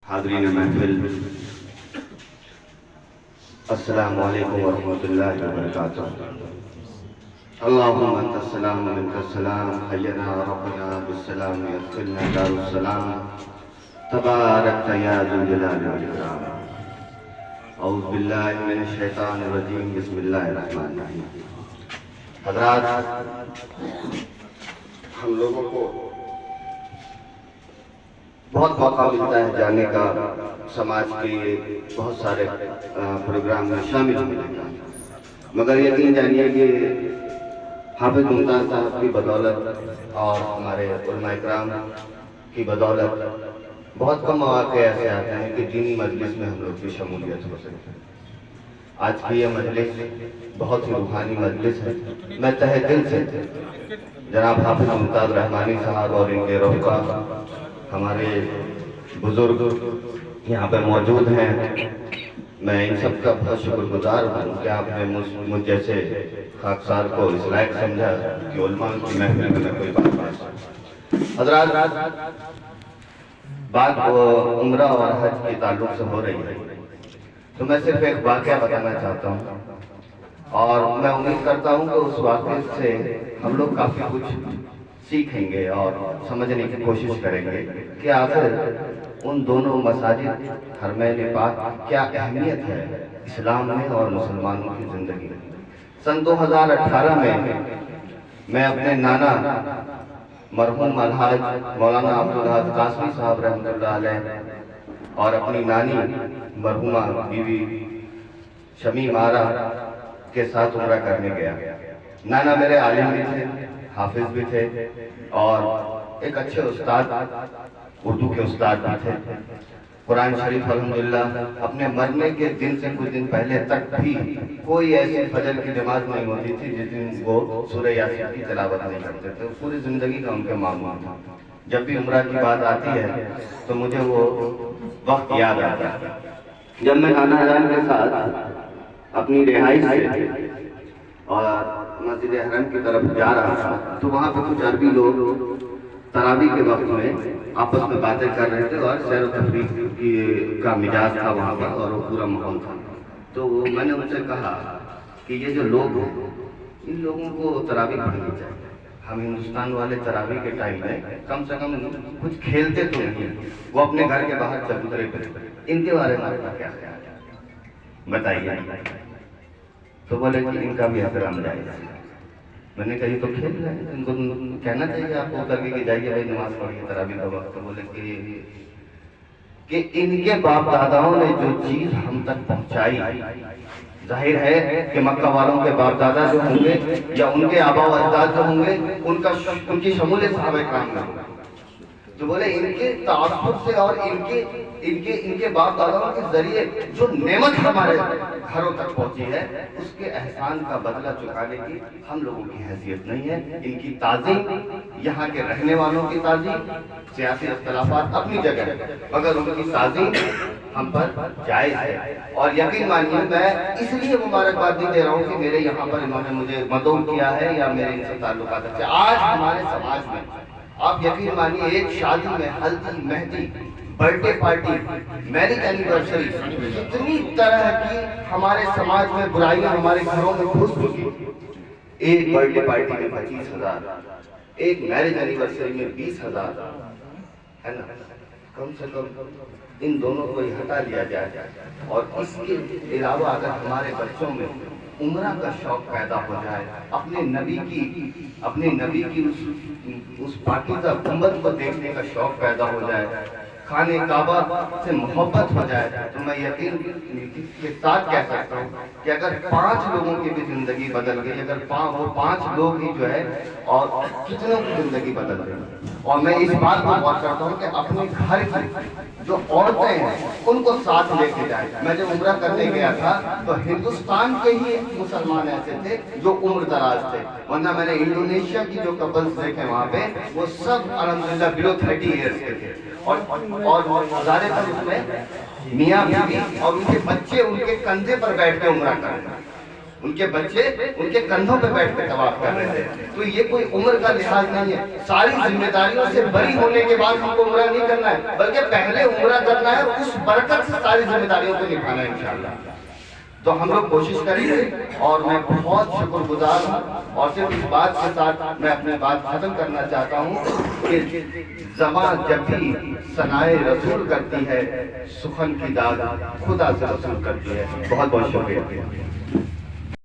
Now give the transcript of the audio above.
حاضرین محفل، السلام علیکم ورحمۃ اللہ وبرکاتہ۔ اللہم انت السلام منک السلام، حینا ربنا بالسلام ادخلنا دار السلام، تبارکت یا ذو الجلال والاکرام۔ اعوذ باللہ من الشیطان الرجیم، بسم اللہ الرحمن الرحیم۔ حضرات، ہم لوگوں کو بہت موقع ملتا ہے جانے کا، سماج کے بہت سارے پروگرام میں شامل ہونے کا، مگر یقین جانیے کہ حافظ ممتاز صاحب کی بدولت اور ہمارے علماء اکرام کی بدولت بہت کم مواقع ایسے آتے ہیں کہ دینی مجلس میں ہم لوگ کی شمولیت ہو سکے۔ آج کی یہ مجلس بہت ہی روحانی مجلس ہے۔ میں تہہ دل سے جناب حافظ ممتاز رحمانی صاحب اور ان کے رفقا، ہمارے بزرگ یہاں پہ موجود ہیں، میں ان سب کا بہت شکر گزار ہوں کہ آپ نے مجھ جیسے خاکسار کو اس لائق سمجھا کہ علماء کی محفل میں کوئی بات نہیں۔ حضرات، بات عمرہ اور حج کے تعلق سے ہو رہی ہے، تو میں صرف ایک واقعہ بتانا چاہتا ہوں، اور میں امید کرتا ہوں کہ اس واقعے سے ہم لوگ کافی کچھ سیکھیں گے اور سمجھنے کی کوشش کریں گے کہ آخر ان دونوں مساجد حرمین پاک کیا اہمیت ہے اسلام میں اور مسلمانوں کی زندگی میں۔ سن 2018 میں اپنے نانا مرحوم الحاج مولانا عبدالحق قاسمی صاحب رحمۃ اللہ علیہ اور اپنی نانی مرحومہ بیوی شمیم آرا کے ساتھ عمرہ کرنے گیا۔ نانا میرے عالم بھی تھے، حافظ بھی تھے، اور ایک اچھے استاد، اردو کے استاد بھی تھے۔ قرآن شریف الحمدللہ اپنے مرنے کے دن سے کچھ دن پہلے تک بھی کوئی ایسی فجر کی نماز نہیں ہوتی تھی جس دن وہ سورہ یاسین کی تلاوت نہیں کرتے تھے۔ پوری زندگی کا ان کے معمول تھا۔ جب بھی عمرہ کی بات آتی ہے تو مجھے وہ وقت یاد آتا ہے جب میں نانا جان کے ساتھ اپنی رہائش سے اور مسجد حرم کی طرف جا رہا تھا، تو وہاں پہ کچھ عربی لوگ تراویح کے وقت میں آپس میں باتیں کر رہے تھے، اور سیر و تفریح کا مزاج تھا وہاں پر، اور وہ پورا ماحول تھا۔ تو میں نے ان سے کہا کہ یہ جو لوگ ہیں، ان لوگوں کو تراویح پڑھنی چاہیے۔ ہم ہندوستان والے تراویح کے ٹائم میں کم سے کم کچھ کھیلتے تو نہیں، وہ اپنے گھر کے باہر چبوترے پہ۔ ان کے بارے میں آپ کا کیا خیال ہے، بتائیے؟ تو بولے کہ ان کا بھی احترام جائز ہے۔ میں نے کہا یہ تو کھیل رہے ہیں، ان کو کہنا چاہیے آپ کو اتر کے کہ جائیے بھائی نماز پڑھیے تراویح کا وقت۔ تو بولے کہ ان کے باپ داداؤں نے جو چیز ہم تک پہنچائی، ظاہر ہے کہ مکہ والوں کے باپ دادا جو ہوں گے یا ان کے آبا و اجداد جو ہوں گے، ان کی شمولیت صحابہ کرام میں ہوگی۔ تو بولے ان کے تعصب سے اور ان کے باپ داداؤں کے ذریعے جو نعمت ہمارے گھروں تک پہنچی ہے، اس کے احسان کا بدلہ چکانے کی ہم لوگوں کی حیثیت نہیں ہے۔ ان کی تعظیم، یہاں کے رہنے والوں کی تعظیم، سیاسی اختلافات اپنی جگہ ہے، مگر ان کی تعظیم ہم پر جائز ہے۔ اور یقین مانیے میں اس لیے مبارکباد نہیں دے رہا ہوں کہ میرے یہاں پر انہوں نے مجھے مدعو کیا ہے یا میرے ان سے تعلقات اچھے۔ آج ہمارے سماج میں آپ یقین مانیے ایک شادی میں ہلدی، مہندی، birthday party, marriage anniversary, اتنی طرح کی ہمارے سماج میں برائیاں ہمارے گھروں میں گھس چکی۔ ایک برتھ ڈے پارٹی میں 25,000، ایک میرج اینیورسری میں 20,000، ہے نا؟ کم سے کم ان دونوں کو ہٹا لیا جائے، اور اس کے علاوہ اگر ہمارے بچوں میں عمرہ کا شوق پیدا ہو جائے، اپنے نبی کی اس پاکیزہ گنبد کو دیکھنے کا شوق پیدا ہو جائے، خانہ کعبہ سے محبت ہو جائے، تو میں یقین کے ساتھ کہہ سکتا ہوں کہ اگر 5 لوگوں کی بھی زندگی بدل گئی، اگر وہ 5 لوگ ہی جو ہے، اور کتنوں کی زندگی بدل گئی۔ اور میں اس بات کو غور کرتا ہوں کہ اپنے گھر کی جو عورتیں ہیں ان کو ساتھ لے کے جائیں۔ میں جب عمرہ کرنے گیا تھا تو ہندوستان کے ہی مسلمان ایسے تھے جو عمر دراز تھے، ورنہ میں نے انڈونیشیا کی جو کپلز دیکھے وہاں پہ، وہ سب الحمدللہ بلو 30 ایئرز کے تھے، اور ہزارے پر اس میں میاں بیوی اور ان کے بچے ان کے کندھے پر بیٹھ کے عمرہ کرنا۔ ان کے بچے ان کے کندھوں پہ بیٹھ کے طواف کر رہے تھے. تو یہ کوئی عمر کا لحاظ نہیں ہے. ساری ذمہ داریوں سے بری ہونے کے بعد ہم کو عمرہ نہیں کرنا ہے، بلکہ پہلے عمرہ کرنا ہے اور اس برکت سے ساری ذمہ داریوں کو نبھانا ہے انشاءاللہ. تو ہم لوگ کوشش کریں گے، اور میں بہت شکر گزار ہوں. اور صرف اس بات کے ساتھ میں اپنی بات ختم کرنا چاہتا ہوں کہ زبان جب بھی ثنائے رسول کرتی ہے، سخن کی داد خدا سے رسول کرتی ہے. بہت بہت شکریہ.